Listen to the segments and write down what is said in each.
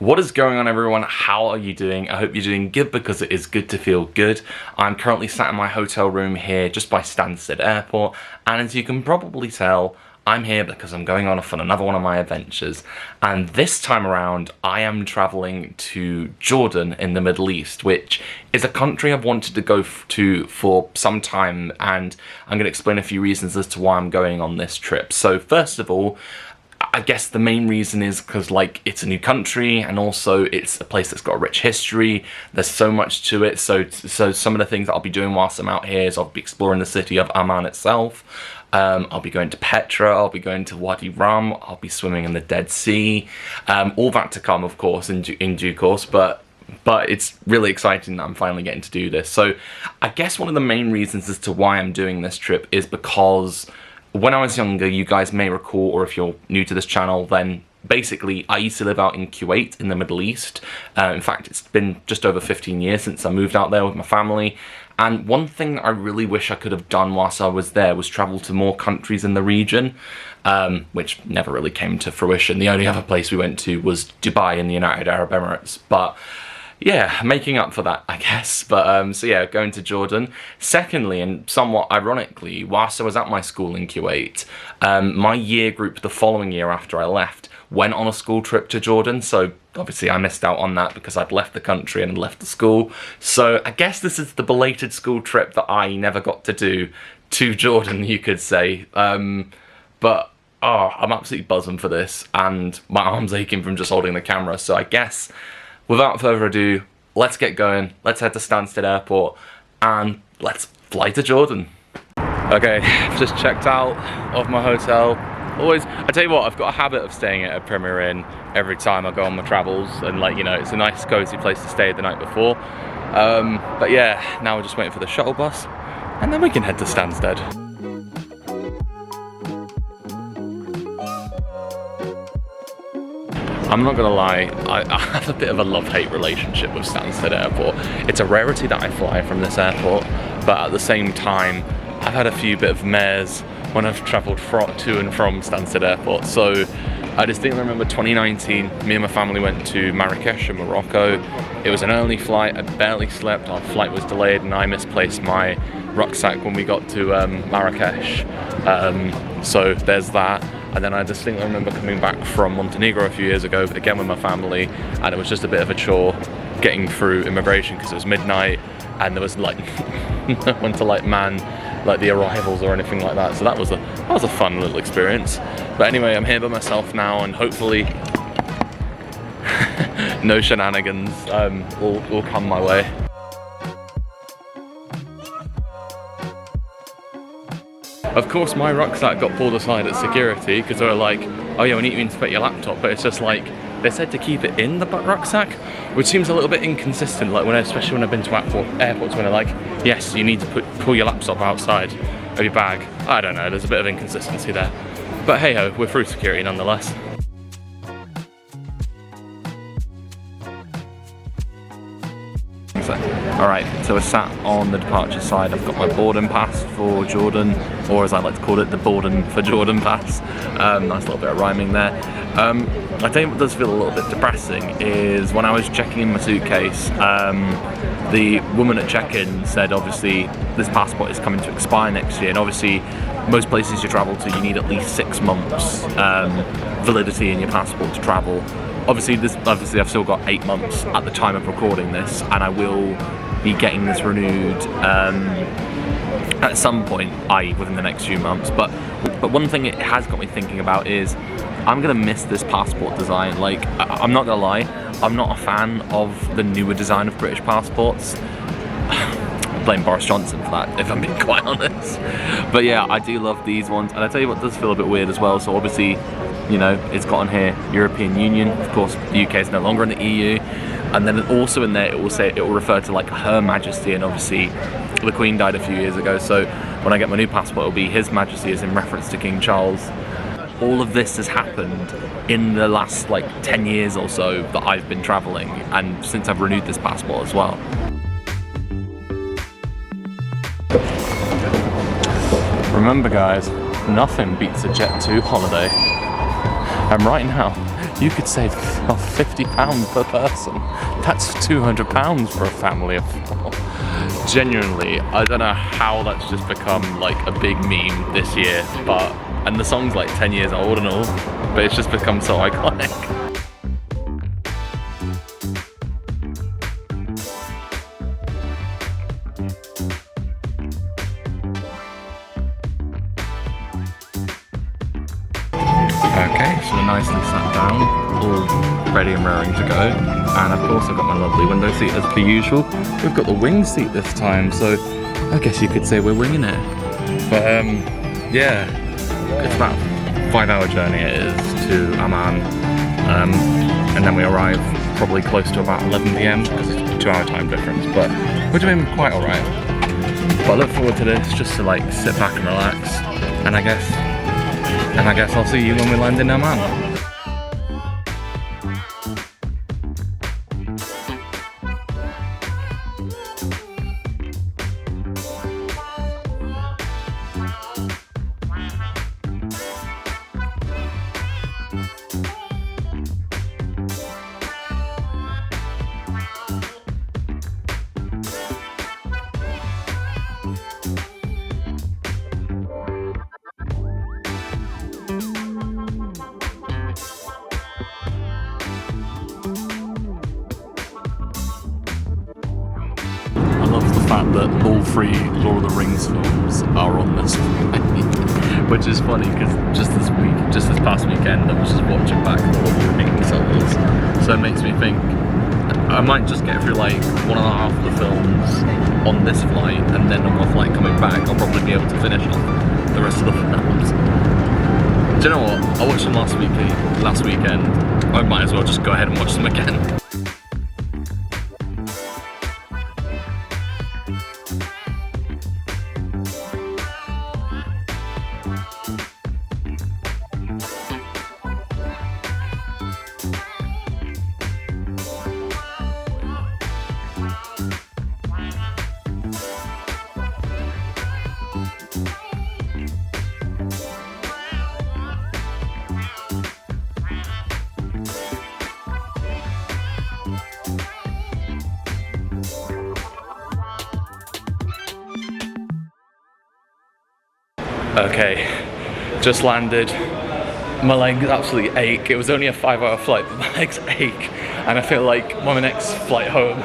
What is going on, everyone? How are you doing? I hope you're doing good, because it is good to feel good. I'm currently sat in my hotel room here just by Stansted Airport, and as you can probably tell, I'm here because I'm going on another one of my adventures. And this time around, I am traveling to Jordan in the Middle East, which is a country I've wanted to go to for some time, and I'm going to explain a few reasons as to why I'm going on this trip. So first of all, I guess the main reason is because, like, it's a new country, and also it's a place that's got a rich history. There's so much to it. So some of the things that I'll be doing whilst I'm out here is I'll be exploring the city of Amman itself. I'll be going to Petra, I'll be going to Wadi Rum, I'll be swimming in the Dead Sea. All that to come, of course, in due course, but it's really exciting that I'm finally getting to do this. So I guess one of the main reasons as to why I'm doing this trip is because when I was younger, you guys may recall, or if you're new to this channel, then basically I used to live out in Kuwait in the Middle East. In fact, it's been just over 15 years since I moved out there with my family. And one thing I really wish I could have done whilst I was there was travel to more countries in the region, which never really came to fruition. The only other place we went to was Dubai in the United Arab Emirates. But yeah, making up for that, I guess. But so yeah, going to Jordan. Secondly, and somewhat ironically, whilst I was at my school in Kuwait, my year group the following year after I left went on a school trip to Jordan. So obviously I missed out on that because I'd left the country and left the school. So I guess this is the belated school trip that I never got to do to Jordan, you could say. But I'm absolutely buzzing for this, and my arm's aching from just holding the camera. So I guess without further ado, let's get going. Let's head to Stansted Airport and let's fly to Jordan. Okay, just checked out of my hotel. I tell you what, I've got a habit of staying at a Premier Inn every time I go on my travels, and, like, you know, it's a nice cozy place to stay the night before. But yeah, now we're just waiting for the shuttle bus, and then we can head to Stansted. I'm not gonna lie, I have a bit of a love-hate relationship with Stansted Airport. It's a rarity that I fly from this airport, but at the same time, I've had a few bit of mares when I've travelled to and from Stansted Airport. So I distinctly remember 2019, me and my family went to Marrakesh in Morocco. It was an early flight, I barely slept, our flight was delayed, and I misplaced my rucksack when we got to Marrakesh. So there's that. And then I distinctly remember coming back from Montenegro a few years ago, again with my family, and it was just a bit of a chore getting through immigration because it was midnight and there was, like, no one to, like, man like the arrivals or anything like that. So that was a fun little experience. But anyway, I'm here by myself now, and hopefully no shenanigans will come my way. Of course, my rucksack got pulled aside at security because they were like, oh yeah, we need you to put your laptop, but it's just like, they said to keep it in the rucksack, which seems a little bit inconsistent, like especially when I've been to airports when they're like, yes, you need to pull your laptop outside of your bag. I don't know, there's a bit of inconsistency there. But hey ho, we're through security nonetheless. Alright, so we're sat on the departure side. I've got my boarding pass for Jordan, or as I like to call it, the Borden for Jordan pass. Nice little bit of rhyming there. I tell you what does feel a little bit depressing is when I was checking in my suitcase, the woman at check-in said obviously this passport is coming to expire next year, and obviously most places you travel to you need at least 6 months validity in your passport to travel. Obviously I've still got 8 months at the time of recording this, and I will be getting this renewed at some point, i.e. within the next few months. But one thing it has got me thinking about is I'm gonna miss this passport design. Like, I'm not gonna lie, I'm not a fan of the newer design of British passports. I blame Boris Johnson for that, if I'm being quite honest. But yeah, I do love these ones, and I tell you what does feel a bit weird as well. So obviously, you know, it's got on here European Union. Of course, the UK is no longer in the EU. And then also in there, it will refer to, like, Her Majesty, and obviously the Queen died a few years ago. So when I get my new passport, it'll be His Majesty, as in reference to King Charles. All of this has happened in the last, like, 10 years or so that I've been traveling, and since I've renewed this passport as well. Remember guys, nothing beats a Jet2 holiday. And right now, you could save £50 per person. That's £200 for a family of 4. Genuinely, I don't know how that's just become like a big meme this year, and the song's like 10 years old and all, but it's just become so iconic. Okay, so we're nicely sat down, all ready and raring to go, and of course I've got my lovely window seat as per usual. We've got the wing seat this time, so I guess you could say we're winging it. But yeah, it's about a 5-hour journey it is to Amman, and then we arrive probably close to about 11 PM because it's a 2-hour time difference, but we're doing quite alright. But I look forward to this just to like sit back and relax, and I guess I'll see you when we land in Amman. Fact that all 3 Lord of the Rings films are on this flight, which is funny because just this past weekend I was just watching back the Lord of the Rings films, so it makes me think I might just get through like 1.5 of the films on this flight, and then on my flight coming back I'll probably be able to finish off the rest of the films. Do you know what? I watched them last weekend. I might as well just go ahead and watch them again. Okay, just landed. My legs absolutely ache. It was only a 5-hour flight, but my legs ache. And I feel like on my next flight home,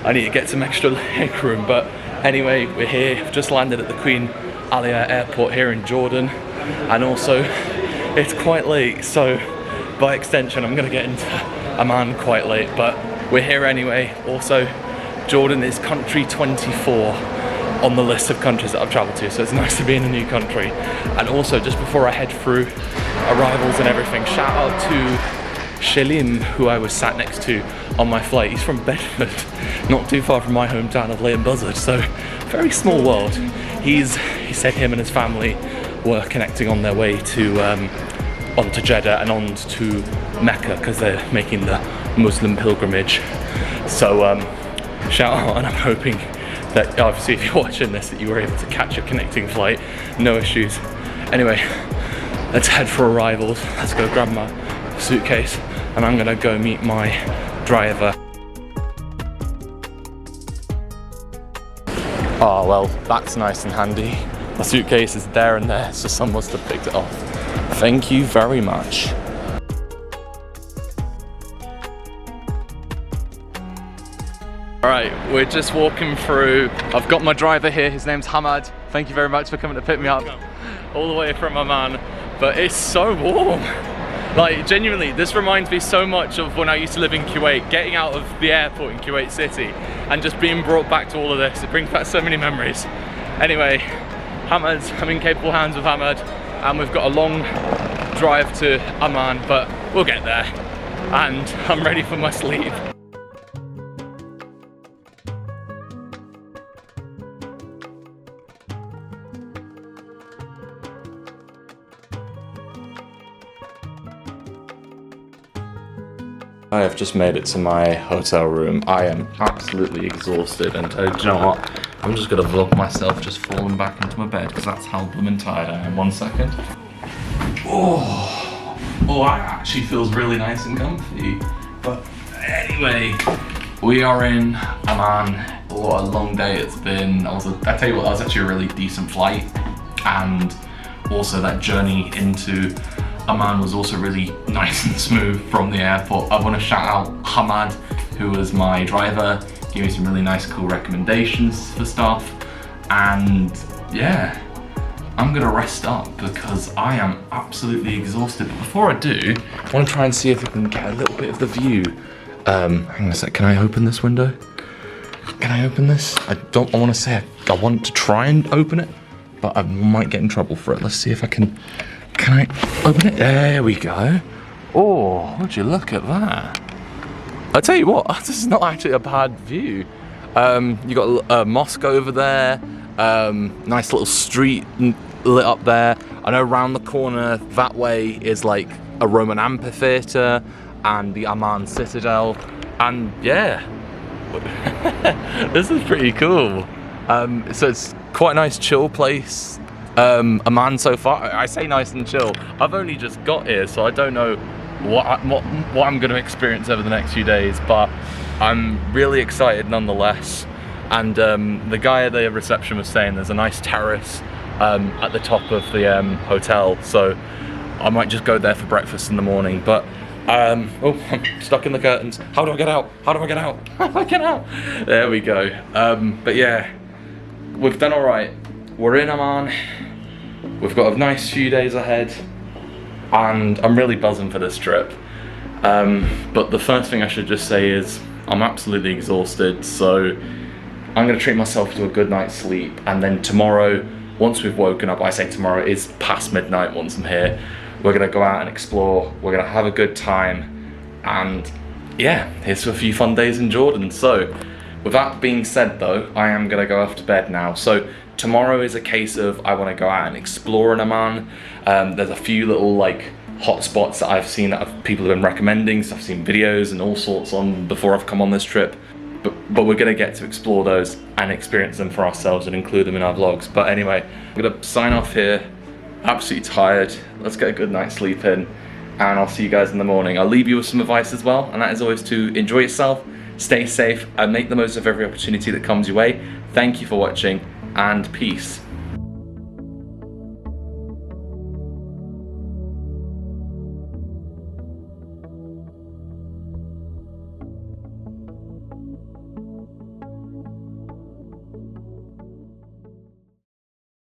I need to get some extra leg room. But anyway, we're here. We've just landed at the Queen Alia Airport here in Jordan. And also, it's quite late. So by extension, I'm gonna get into Amman quite late. But we're here anyway. Also, Jordan is country 24. On the list of countries that I've travelled to, so it's nice to be in a new country. And also, just before I head through arrivals and everything, shout out to Shalim, who I was sat next to on my flight. He's from Bedford, not too far from my hometown of Leighton Buzzard, so very small world. He said him and his family were connecting on their way to onto Jeddah and on to Mecca because they're making the Muslim pilgrimage. So shout out, and I'm hoping that obviously if you're watching this that you were able to catch a connecting flight, no issues. Anyway, let's head for arrivals. Let's go grab my suitcase and I'm gonna go meet my driver. Oh well, that's nice and handy. My suitcase is there and there, so someone must have picked it up. Thank you very much. Alright, we're just walking through. I've got my driver here, his name's Hamad. Thank you very much for coming to pick me up all the way from Amman. But it's so warm. Like, genuinely, this reminds me so much of when I used to live in Kuwait, getting out of the airport in Kuwait City and just being brought back to all of this. It brings back so many memories. Anyway, I'm in capable hands with Hamad, and we've got a long drive to Amman, but we'll get there. And I'm ready for my sleep. I have just made it to my hotel room. I am absolutely exhausted, and do you know what? I'm just gonna vlog myself just falling back into my bed because that's how blooming tired I am. 1 second. Oh, Oh, that actually feels really nice and comfy. But anyway, we are in Amman. What a long day it's been. I tell you what, that was actually a really decent flight, and also that journey into Amman was also really nice and smooth from the airport. I want to shout out Hamad, who was my driver, gave me some really nice cool recommendations for stuff, and yeah, I'm gonna rest up because I am absolutely exhausted. But before I do, I want to try and see if I can get a little bit of the view. Hang on a sec, can I open this window? Can I open this? I want to say I want to try and open it, but I might get in trouble for it. Let's see if I can I open it? There we go. Oh, would you look at that? I tell you what, this is not actually a bad view. You got a mosque over there, nice little street lit up there. I know around the corner that way is like a Roman amphitheatre and the Amman Citadel, and yeah, this is pretty cool. So it's quite a nice chill place. Amman so far, I say nice and chill. I've only just got here, so I don't know what I'm going to experience over the next few days, but I'm really excited nonetheless. And the guy at the reception was saying there's a nice terrace at the top of the hotel, so I might just go there for breakfast in the morning. But oh, I'm stuck in the curtains. How do I get out? How do I get out? How do I get out? There we go. But yeah, we've done all right. We're in Amman. We've got a nice few days ahead, and I'm really buzzing for this trip. But the first thing I should just say is I'm absolutely exhausted, so I'm gonna treat myself to a good night's sleep, and then tomorrow, once we've woken up, I say tomorrow, it's past midnight once I'm here, we're gonna go out and explore, we're gonna have a good time, and yeah, here's to a few fun days in Jordan. So with that being said though, I am gonna go off to bed now. So tomorrow is a case of I want to go out and explore in Amman. There's a few little like hot spots that I've seen that people have been recommending, so I've seen videos and all sorts on before I've come on this trip. But we're gonna get to explore those and experience them for ourselves and include them in our vlogs. But anyway, I'm gonna sign off here. Absolutely tired. Let's get a good night's sleep in, and I'll see you guys in the morning. I'll leave you with some advice as well, and that is always to enjoy yourself, stay safe, and make the most of every opportunity that comes your way. Thank you for watching, and peace.